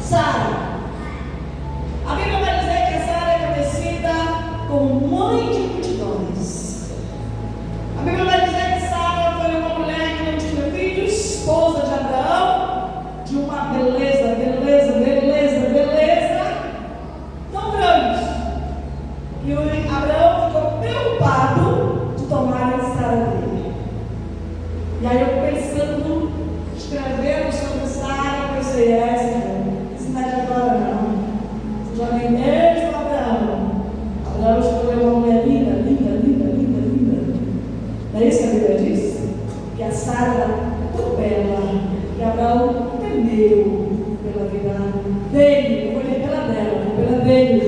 Sara. A Bíblia vai dizer que a Sara é conhecida como mãe de multidões. A Bíblia vai dizer que Sara foi uma mulher que não tinha filhos, esposa de Abraão, de uma beleza tão grande, que o Abraão ficou preocupado de tomarem Sara dele. E aí eu pensando, escrevendo sobre Sara, eu pensei, isso não é de agora não. Você já vem desde o Abraão. Abraão escolheu uma mulher linda. Não é isso que a Bíblia diz? Que a Sara era tão bela, que Abraão temeu pela vida dele, não foi pela dela, foi pela dele,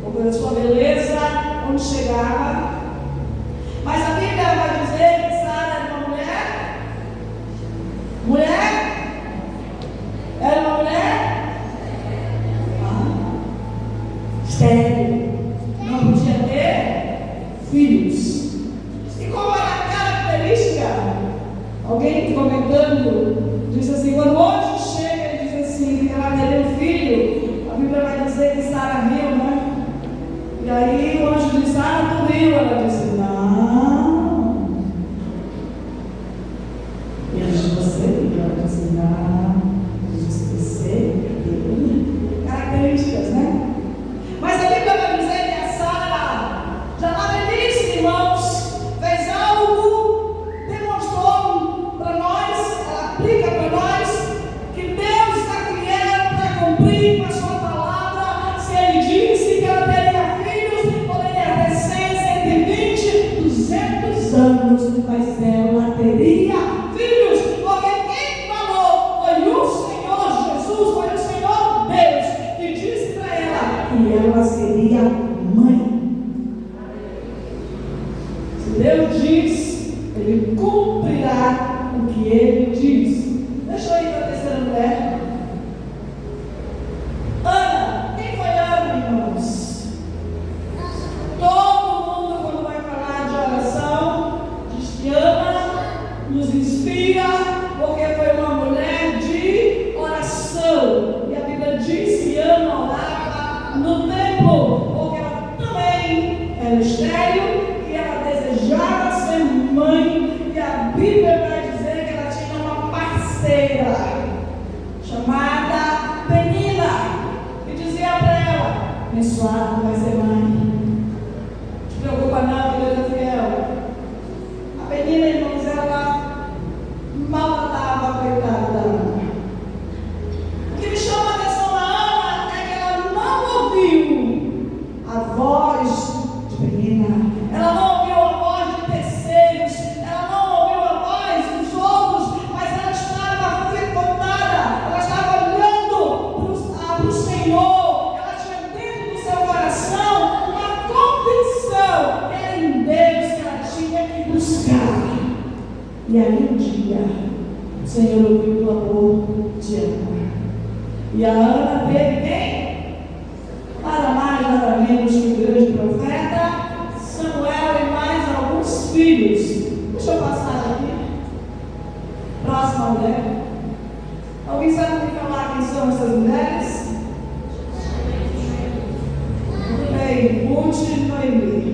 ou pela sua beleza, onde chegava. Mas a Bíblia vai dizer que Sara era uma mulher? Era uma mulher? Estéril. Não podia ter filhos. E qual era a característica? Alguém comentando, disse assim, quando o anjo chega e diz assim, que ela teria um filho, a Bíblia vai dizer que Sara riu, né? E aí o anjo disse, tu riu. Ela disse, não. E ele disse, você riu. Ela disse, não. Ele disse, você riu. Características, né? Mas a Bíblia vai dizer que a Sara, já na velhice, irmãos, fez algo, demonstrou para nós, ela aplica para nós, que Deus está fiel para cumprir com a sua palavra. Se Ele disse que ela teria filhos, poderia ter 100, 120, 200 anos, mas ela teria filhos, porque quem falou foi o Senhor Jesus, foi o Senhor Deus, que disse para ela que ela seria mãe. Se Deus diz, Ele cumprirá o que Ele diz. Deixa eu ir para a terceira mulher. Ana. Quem foi Ana, irmãos? Todo mundo, quando vai falar de oração, diz que Ana nos inspira, porque foi uma mulher de oração. E a Bíblia diz que Ana orava no templo, porque ela também era estéril e ela desejava ser mãe. E a Bíblia vai dizer que ela tinha uma parceira chamada Penina, e dizia para ela, abençoada vai ser mãe. Não te preocupa não, que Deus é fiel. A Penina, irmãos, ela maltratava, coitada da Ana. O que me chama a atenção na Ana é que ela não ouviu a voz de Penina, ela não ouviu a voz de terceiros, ela não ouviu a voz dos outros, mas ela estava fecundada, ela estava olhando para o Senhor, ela tinha dentro do seu coração uma convicção que era em Deus que ela tinha que buscar. E aí um dia o Senhor ouviu o clamor de Ana, e a Ana teve quem? Nada mais, nada menos que o grande profeta Samuel e mais alguns filhos. Deixa eu passar aqui. Próxima mulher. Alguém sabe me falar quem são essas mulheres? Muito bem, Ruth e Noemi.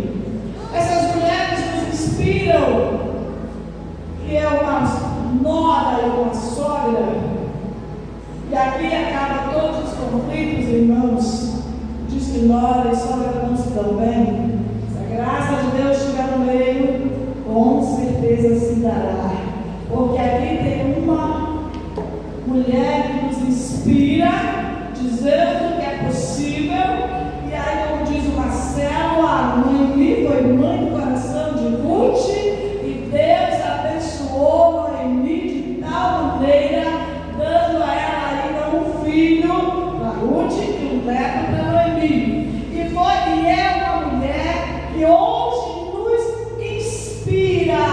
Essas mulheres nos inspiram, que é uma nora e uma sogra. E aqui acaba todos os conflitos, irmãos. Diz que nora e sogra não se dão bem. Se a graça de Deus estiver no meio, com certeza se dará. Porque aqui tem uma mulher que nos inspira, dizendo que é possível. E aí, como diz o Marcelo, a Noemi foi mãe do coração de Ruth, e Deus abençoou Noemi de tal maneira, dando a ela ainda um filho para Ruth e um neto para Noemi. E é uma mulher que hoje nos inspira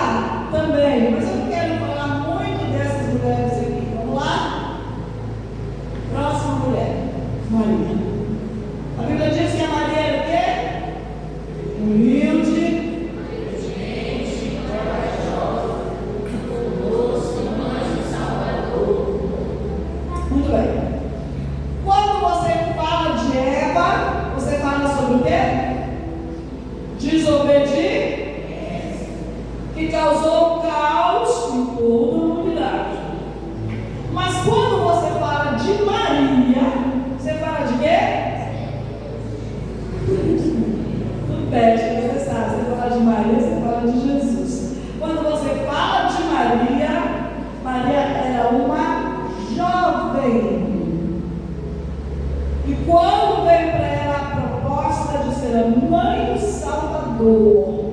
também. Mas eu não quero falar muito dessas mulheres aqui. Vamos lá? Próxima mulher, Maria. A Bíblia diz que a Maria era o quê? Humilde, corajosa, doce, mãe de Salvador. Muito bem. quê? Desobediência. Que causou caos em toda a humanidade. Mas quando você fala de Maria, você fala de quê? Tudo bem, você sabe. Você fala de Maria, você fala de Jesus. Quando você fala de Maria, Maria era uma jovem. E quando veio para ela a proposta de ser a mãe do Salvador,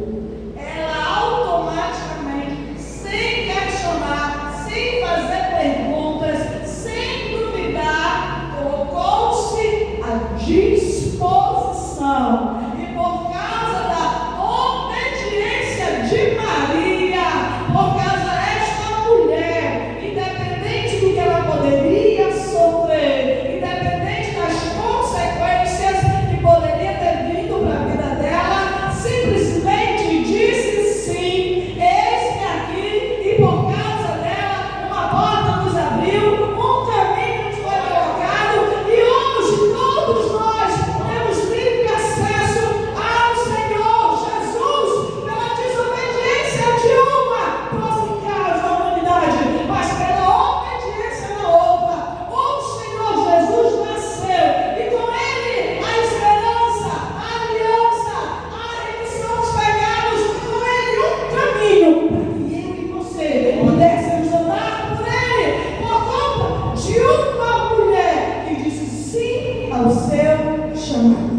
disposição, e por causa da obediência de Maria, por causa desta mulher, independente do que ela poderia sofrer, independente das consequências que poderia ter vindo para a vida dela, simplesmente disse sim, eis-me aqui, e por causa dela uma porta nos abriu, um caminho nos foi colocado, e hoje todos nós temos livre acesso ao Senhor Jesus pela desobediência de uma porcentagem da humanidade, mas pela obediência da outra. O Senhor Jesus nasceu e com Ele a esperança, a aliança, a remissão dos pecados, com Ele um caminho para que eu e você pudéssemos andar por Ele, por conta de uma mulher que disse sim ao seu chamado.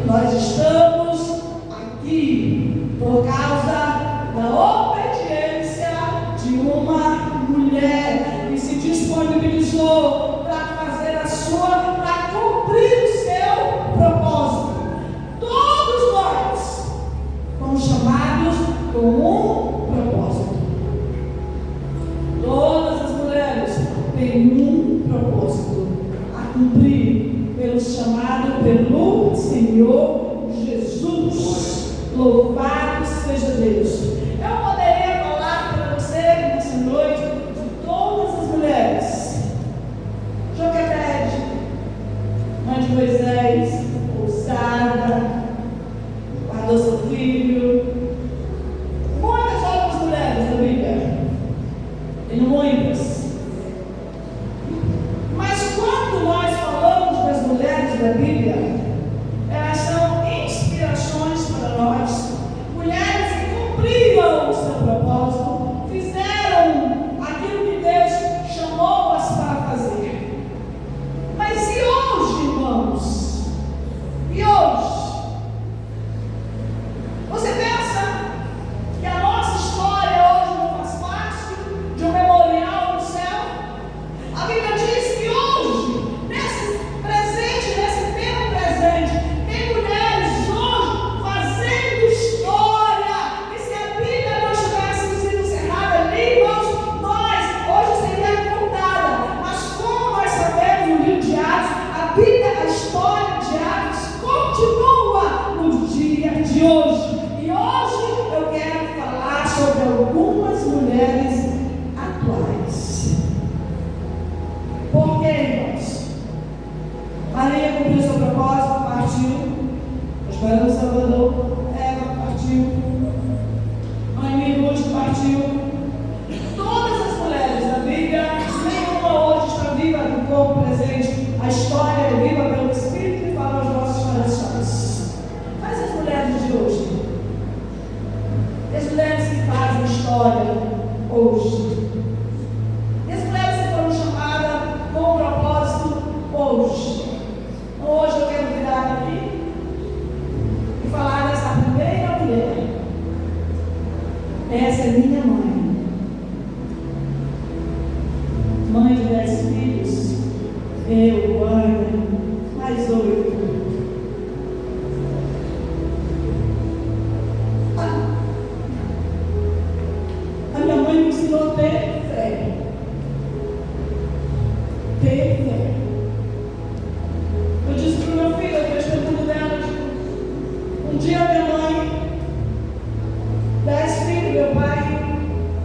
Nós estamos aqui por causa da obediência de uma mulher que se disponibilizou para fazer para cumprir o seu propósito. Todos nós fomos chamados com um propósito. Todas as mulheres têm um propósito a cumprir, pelo chamado pelo Senhor Jesus. Louvado seja Deus. Eu poderia falar para você nessa noite de todas as mulheres. Joquebede, mãe de Moisés, ousada, guardou seu filho. Muitas outras mulheres da Bíblia. Tem muitas. Mas quando nós falamos das mulheres da Bíblia, elas são inspirações para nós. Mulheres que cumpriram o seu propósito, fizeram aquilo que Deus chamou-as para fazer. Mas e hoje, irmãos? E hoje? Você pensa que a nossa história hoje não faz parte de um memorial no céu? A Bíblia diz que hoje, nesse presente, nesse tempo presente, tem mulheres hoje fazendo história. E se a Bíblia não tivesse sido encerrada ali, irmãos, nós hoje seria contada. Mas como nós sabemos no livro de Atos, a Bíblia, a história de Atos continua no dia de hoje. E hoje eu quero falar sobre algumas mulheres atuais. Por quê, irmãos? Maria cumpriu seu propósito, partiu. Esperando o Salvador, Eva partiu. Mãe Ruth partiu. Todas as mulheres da Bíblia, nenhuma hoje está viva no corpo presente. A história é viva pelo Espírito que fala aos nossos corações. Mas as mulheres de hoje, as mulheres que fazem história hoje, e as mulheres que foram chamadas com propósito hoje. Hoje eu quero virar aqui e falar dessa primeira mulher. Essa é minha mãe. Mãe de 10 filhos. Eu, Ana, mais 8. A minha mãe me ensinou a ter fé. Ter fé. Eu disse para o meu filho, eu testemunho dela, um dia minha mãe, 10 filhos, meu pai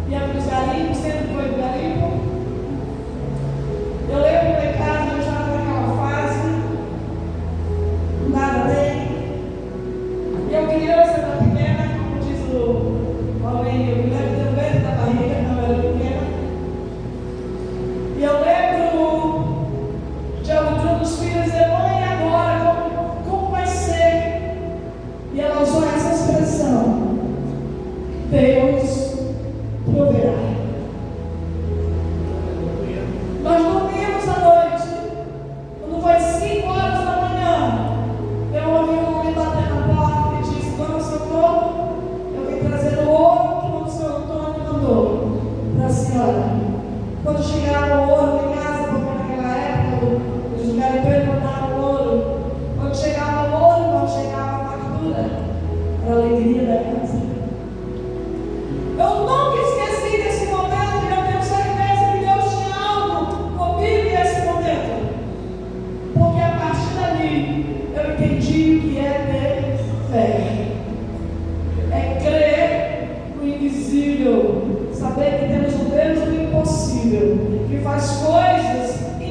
ia para os garimpos, sempre foi do garimpo. Eu lembro que em casa eu estava naquela fase,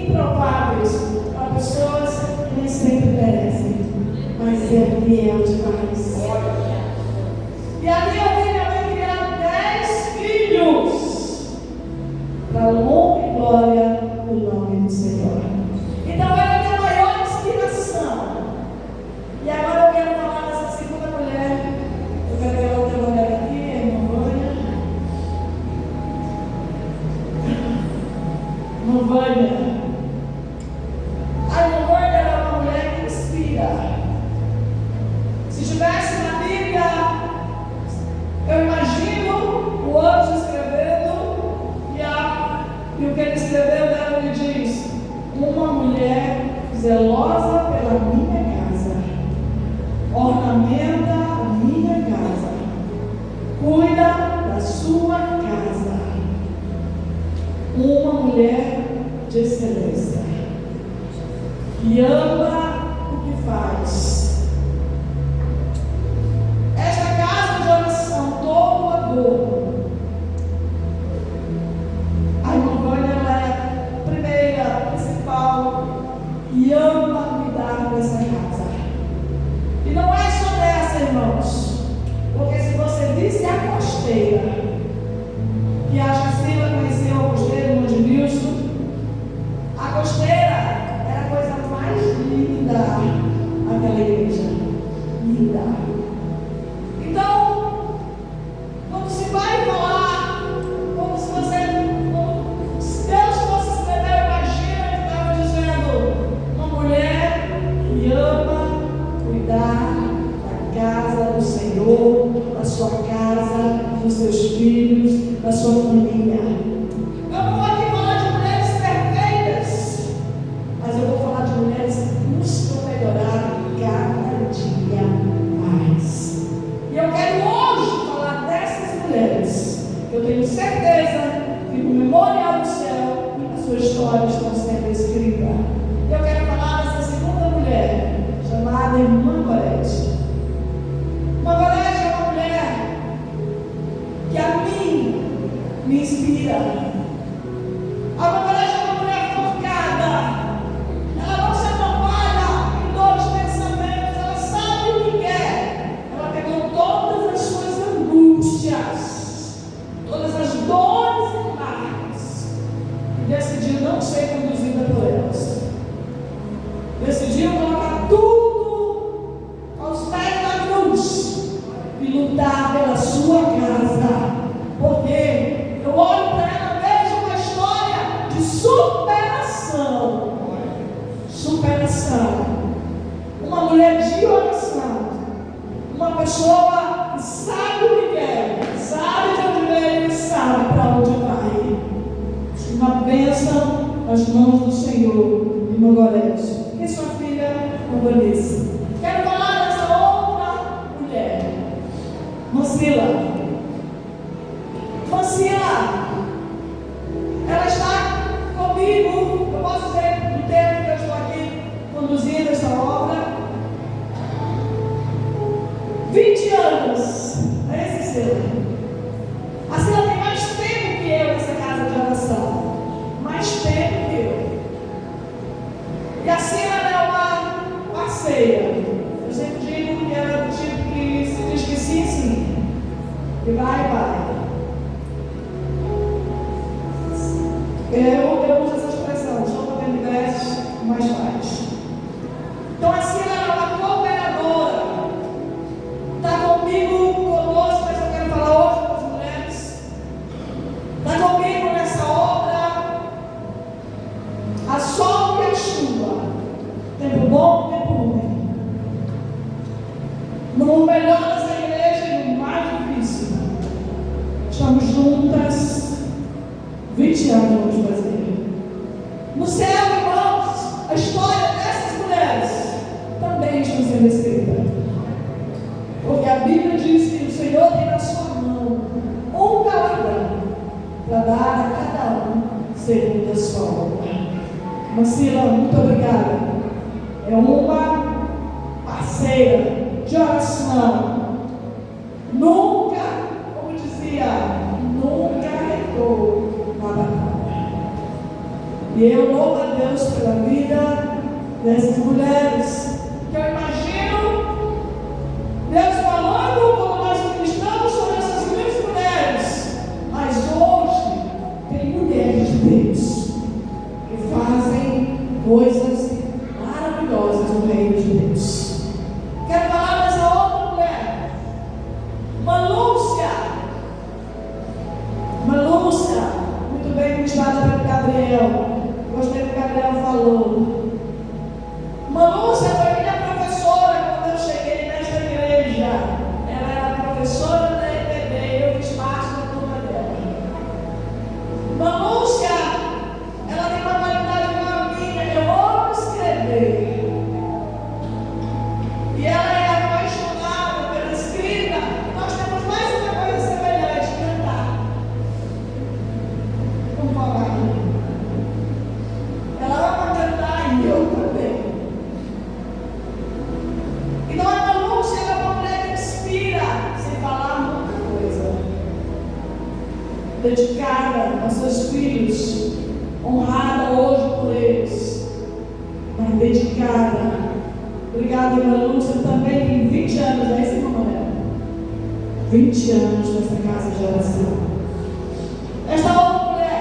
improváveis para pessoas que nem sempre merecem, mas é fiel demais. E ali eu vi minha mãe criar 10 filhos para honra e glória do nome do Senhor. Então ela é a minha maior inspiração. E agora eu quero falar dessa segunda mulher. Eu quero ver outra mulher aqui, a irmã Vânia. Irmã Vânia. A irmã Vânia é uma mulher que inspira. Se tivesse na Bíblia, eu imagino o anjo escrevendo e o que ele escreveu dela, ele diz: uma mulher zelosa pela minha casa, ornamenta a minha casa, cuida da sua casa, uma mulher de excelência, que ama o que faz. Esta casa de oração, todo o adoro. A irmã Vânia, ela é a primeira, principal, e ama cuidar dessa casa. E não é só dessa, irmãos, porque se você visse a costeira, que a Jacila conheceu a costeira, irmão de Nilson, a costeira era a coisa mais linda daquela igreja. Linda. Então, quando se vai falar, como se Deus fosse escrever, imagina que estava dizendo: uma mulher que ama cuidar da casa do Senhor, da sua casa, dos seus filhos, da sua família. Eu não vou aqui falar de mulheres perfeitas, mas eu vou falar de mulheres que buscam melhorar cada dia mais. E eu quero hoje falar dessas mulheres. Eu tenho certeza que no memorial do céu a sua história está sendo escrita. Eu quero falar dessa segunda mulher, chamada Irmã Gorete. Irmã Gorete é uma mulher que a mim me inspira. A Irmã Gorete é uma mulher focada. Ela não se atrapalha em dores de pensamentos. Ela sabe o que quer. Ela pegou todas as suas angústias, todas as dores e marcas, e decidiu não ser conduzida por elas. Decidiu colocar tudo aos pés da cruz e lutar pela sua casa. Porque eu olho para ela, vejo uma história de superação. Superação. Uma mulher de oração. Uma pessoa que sabe o que quer, sabe de onde veio e sabe para onde vai. Uma bênção nas mãos do Senhor, Irmã Gorete. E sua filha, Vanessa. Quero falar dessa outra mulher, Mancila. Mancila, ela está comigo, eu posso dizer, no tempo que eu estou aqui conduzindo essa obra, 20 anos. É esse Sila. A Sila tem mais tempo que eu nessa casa de oração. Mais tempo que eu. E a Sila é uma parceira. Eu sempre digo que ela é do tipo que se diz que sim, sim. E vai. Eu uso essa expressão, só para ter ingressos, mais faz. Então a Sila é uma cooperadora. Está comigo, conosco, mas eu quero falar hoje com as mulheres. Está comigo nessa obra, a sol e a chuva, tempo bom, tempo ruim. No melhor dessa igreja e no mais difícil. Estamos juntas, 20 anos vamos fazer. No céu, irmãos, a história dessas mulheres também está sendo escrita. Porque a Bíblia diz que o Senhor tem na sua mão um galardão para dar a cada um segundo a sua obra. Mancila, muito obrigada. É uma parceira de oração. Nunca, como dizia, nunca errou na batalha. E eu louvo a Deus pela vida dessas mulheres, que eu imagino Deus falando quando nós ministramos sobre essas grandes mulheres. Mas hoje tem mulheres de Deus que fazem coisas maravilhosas no reino de Deus. Quero falar dessa outra mulher, Malúcia. Malúcia, muito bem ministrada pelo Gabriel. Gostei do que o Gabriel falou. Malúcia foi minha professora quando eu cheguei nesta igreja. Ela era professora da EPB e eu fiz parte da turma dela. Malúcia, ela tem uma qualidade igual a minha. Eu amo escrever. E ela é apaixonada pela escrita. Nós temos mais uma coisa semelhante: cantar. Vamos falar. Ela ama cantar e eu também. Então a Malúcia é uma mulher que inspira, sem falar muita coisa. Dedicada aos seus filhos, honrada hoje por eles, mas dedicada. Obrigada, irmã Lúcia, também tem 20 anos, é isso, irmã Maria? 20 anos nessa casa de oração. Esta outra mulher,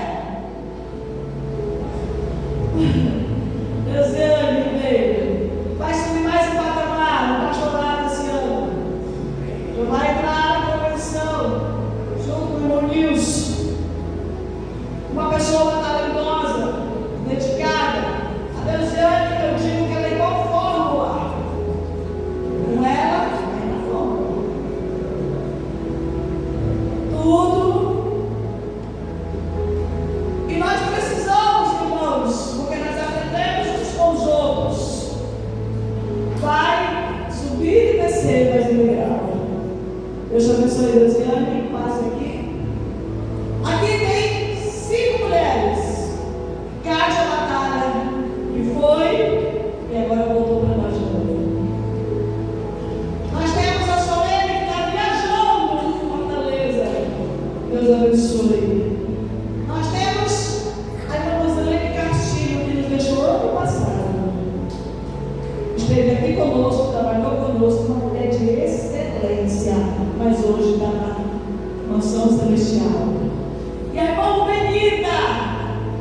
Deusiane Ribeiro, vai subir mais um patamar, no pastorado esse ano. Já vai entrar na convenção, junto com o irmão Nilson. Uma pessoa talentosa, dedicada. A Deusiane, eu digo que ela é igual fórmula. Com ela, vai na fórmula. Tudo. E nós precisamos, irmãos, porque nós aprendemos uns com os outros. Vai subir e descer mais um degrau. Deus te abençoe, Deusiane. Passe aqui. Aqui tem 5 mulheres. Kátia Batalha, que foi e agora voltou para nós de novo. Nós temos a Solene que está viajando em Fortaleza. Deus abençoe. Nós temos a irmã Rosilene Castilho, que nos deixou ano passado. Esteve aqui conosco, trabalhou conosco, uma mulher de excelência, mas hoje está na mansão celestial. E a irmã Benita,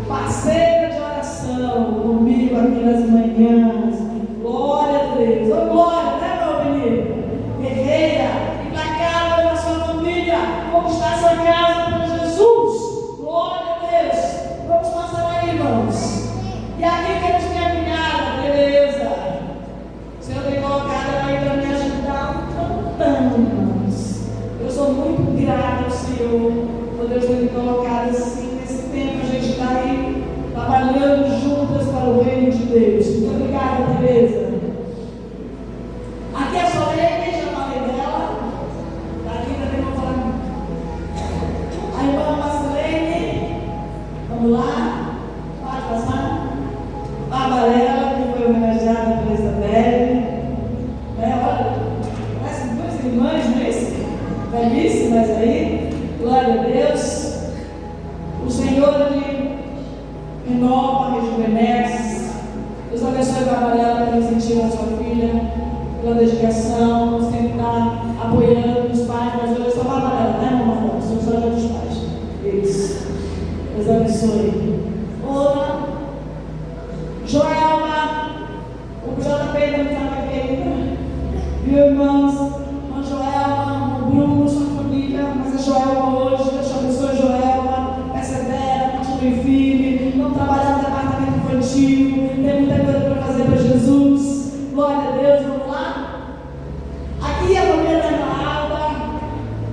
parceira de oração, comigo aqui nas manhãs. Glória a Deus. Ô glória, né, irmã Benita? Guerreira, implacável na sua família, conquistar sua casa para Jesus. Glória a Deus. Vamos passar aí, irmãos. E aqui temos minha cunhada, beleza. O Senhor tem colocado ela aí para me ajudar cantando, irmãos. Eu sou muito grata ao Senhor por Deus ter me colocado assim. Nesse tempo a gente está aí trabalhando juntas para o reino de Deus. Muito obrigada, Tereza. Aqui é a Solene, já falei dela. Daqui também vou falar. A irmã Marcelene, vamos lá. Pode passar. A Varela, que foi homenageada por Isabelle. Olha, parece 2 irmãs, não é isso? Belíssimas aí. Glória a Deus. O Senhor lhe renova, rejuvenesce. Deus abençoe a Varela pelo incentivo à sua filha, pela dedicação, sempre está apoiando os pais, mas hoje é só a Varela, né, mamãe? Somos só dos pais. Isso. Deus abençoe. Outra, Joelma, o JP não estava aqui ainda. Viu, irmãos? Irmã Joelma, o Bruno, sua família, mas a Joelma hoje, Deus te abençoe, Joelma, persevera, continue firme, vamos trabalhar no departamento infantil, tem muita coisa para fazer para Jesus. Glória a Deus, vamos lá? Aqui a família da irmã Alba,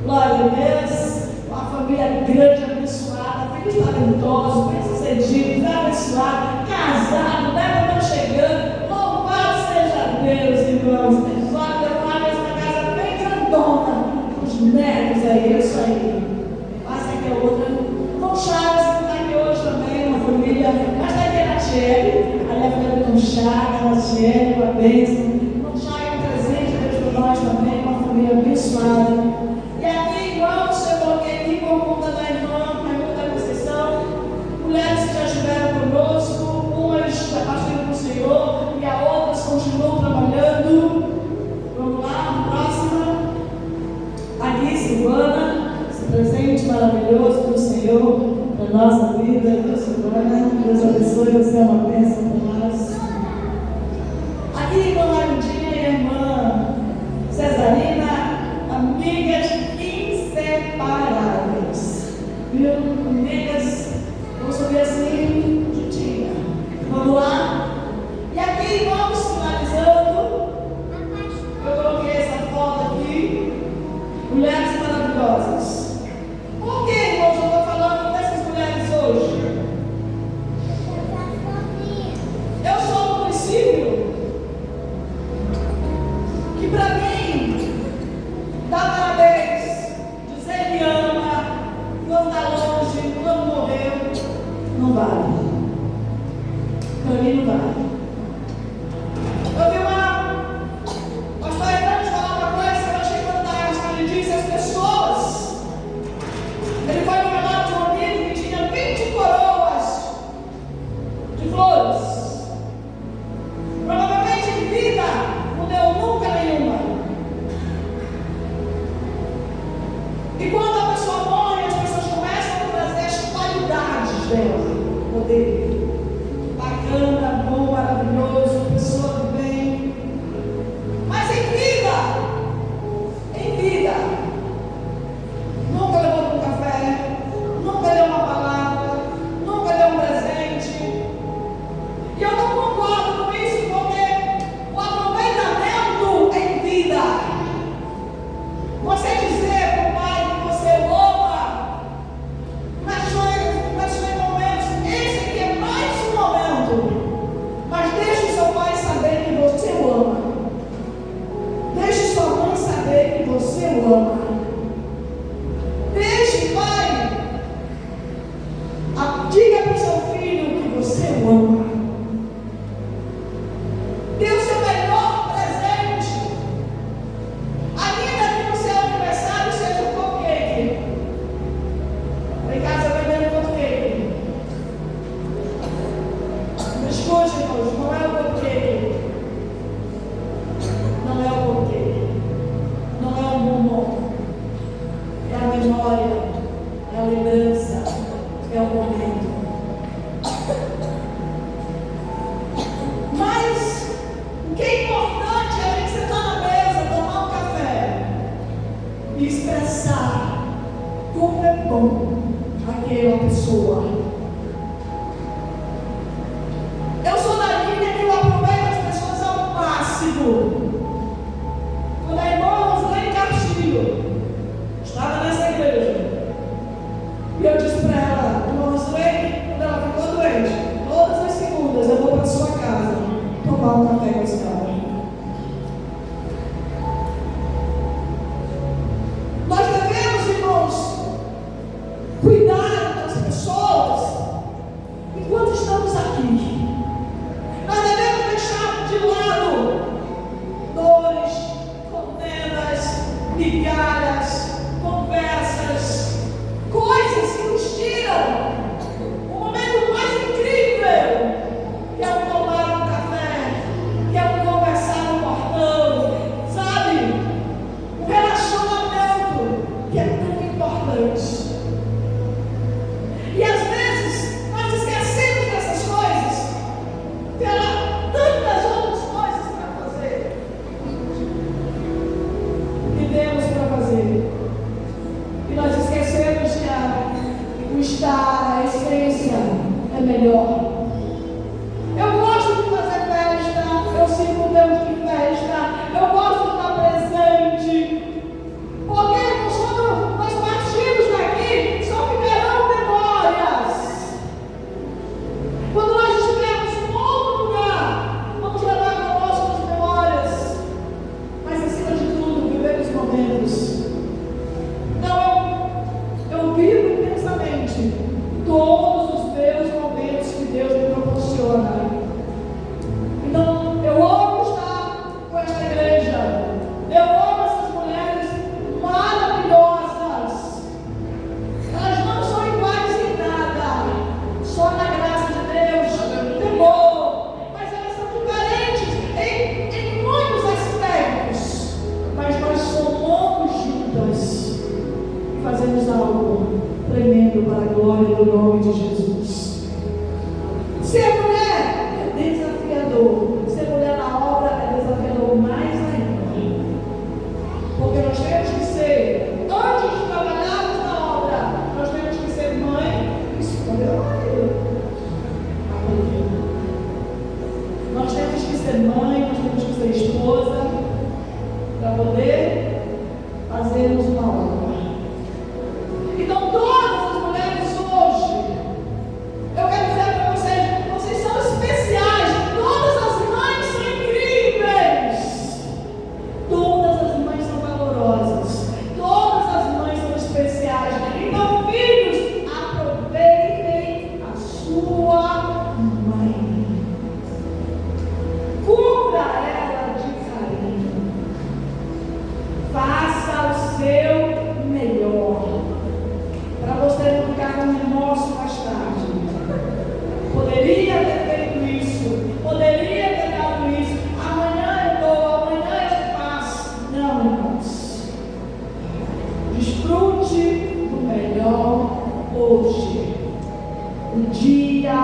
glória a Deus, uma família grande, abençoada, filhos talentosos, bem-sucedidos, abençoados, casados, né? Estão chegando, louvado seja Deus, irmãos. Glória a Deus, uma casa bem grandona, os netos aí, isso aí. Passa aqui a outra. Irmão Chagas, que está aqui hoje também, uma família, mas está aqui a Tiele, ali a família do Chagas, a Tiele, uma bênção. Irmão Chagas, um presente de Deus para nós também, uma família abençoada. E aqui, irmãos, eu coloquei aqui por conta da irmã Conceição, mulheres que já estiveram conosco. hoje, irmãos, não é o porquê. Não é o porquê. Não é o momento. É a memória. É a lembrança. É o momento. Mas o que é importante é a gente sentar na mesa, tomar um café e expressar como é bom aquela pessoa. Eu sou da linha que eu aproveito as pessoas ao máximo. Quando a irmã Roslane Castilho estava nessa igreja, e eu disse para ela, irmã Roslane, quando ela ficou doente, todas as segundas eu vou para a sua casa tomar um café com a senhora. Nós devemos, irmãos, cuidar das pessoas enquanto estamos aqui. Nós devemos deixar de lado dores, contendas, migalhas, conversas, coisas que nos tiram o momento mais incrível, que é o tomar um café, que é o conversar no portão, sabe? O relacionamento, que é tão importante. E às vezes nós esquecemos dessas coisas pela tantas outras coisas para fazer que temos para fazer. E nós esquecemos que o estar, a essência é melhor. Eu gosto de fazer festa, eu sinto um Deus de festa, eu gosto de estar presente. Porque quando nós partimos daqui, só ficarão memórias. Quando nós estivermos em outro lugar, vamos levar conosco as memórias. Mas acima de tudo, viver os momentos. Então eu vivo intensamente todos os meus momentos que Deus me proporciona. Então eu amo estar com esta igreja. Eu amo essas mulheres maravilhosas. Elas não são iguais em nada, só na graça de Deus, temor. Mas elas são diferentes em muitos aspectos. Mas nós somos juntas e fazemos algo tremendo para a glória do nome de Jesus. Ser mulher é desafiador. Ser mulher na obra é desafiador mais ainda. Porque nós temos que ser, antes de trabalharmos na obra, nós temos que ser mãe e esposa. Nós temos que ser mãe, nós temos que ser esposa, para poder fazermos uma obra. Então, todas as mulheres hoje, eu quero dizer para vocês, vocês são especiais. Todas as mães são incríveis. Todas as mães são valorosas. Todas as mães são especiais. Então, filhos, aproveitem a sua mãe. Cubra ela de carinho. Faça o seu melhor. Para você não ficar com remorso mais tarde. Poderia ter feito isso. Poderia ter dado isso. Amanhã eu dou, amanhã eu faço. Não, irmãos. Desfrute do melhor hoje. O dia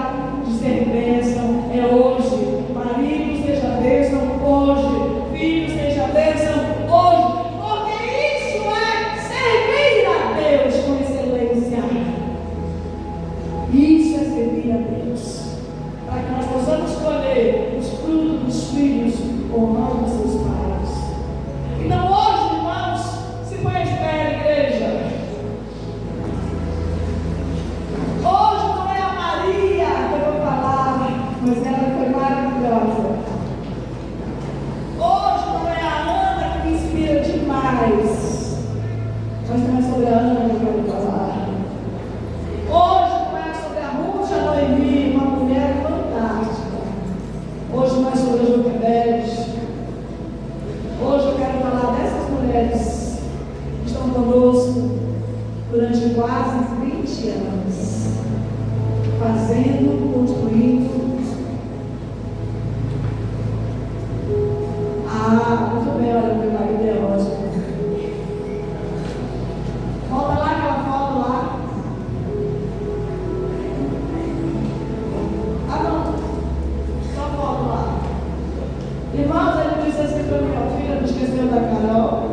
de ser bênção é hoje. Marido seja bênção hoje. Filho seja bênção hoje. Porque isso é servir a Deus com excelência. Isso é servir a Deus. Para que nós possamos colher os frutos dos filhos honrando seus pais. Então hoje, irmãos, se põe de pé, igreja. Hoje não é a Maria que eu vou falar, mas ela foi maravilhosa. Hoje não é a Ana que me inspira demais, mas não é sobre a Ana que eu quero falar. Hoje não é sobre a Ruth, a Noemi, uma mulher fantástica. Hoje não é sobre a Joquebede, para minha filha, não esqueceu da Carol,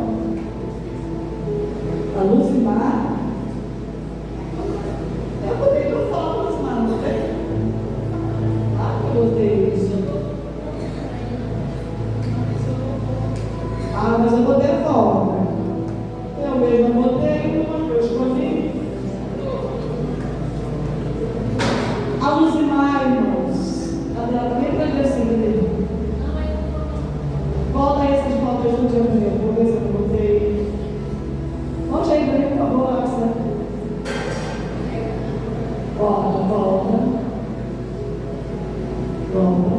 da Luzimar. Eu botei para falar Luzimar, não botei? Ah, eu botei isso. Ah, mas eu botei a volta. Eu mesmo botei uma, eu escolhi. A Luzimar, irmãos, ela também vai assim, entendeu? Volta aí essas fotos junto de eu vou ver se eu botei. Volte aí para mim, por favor, Axa. Volta, volta. Volta.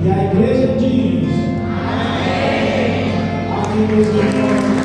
E a igreja diz: Amém. Amém.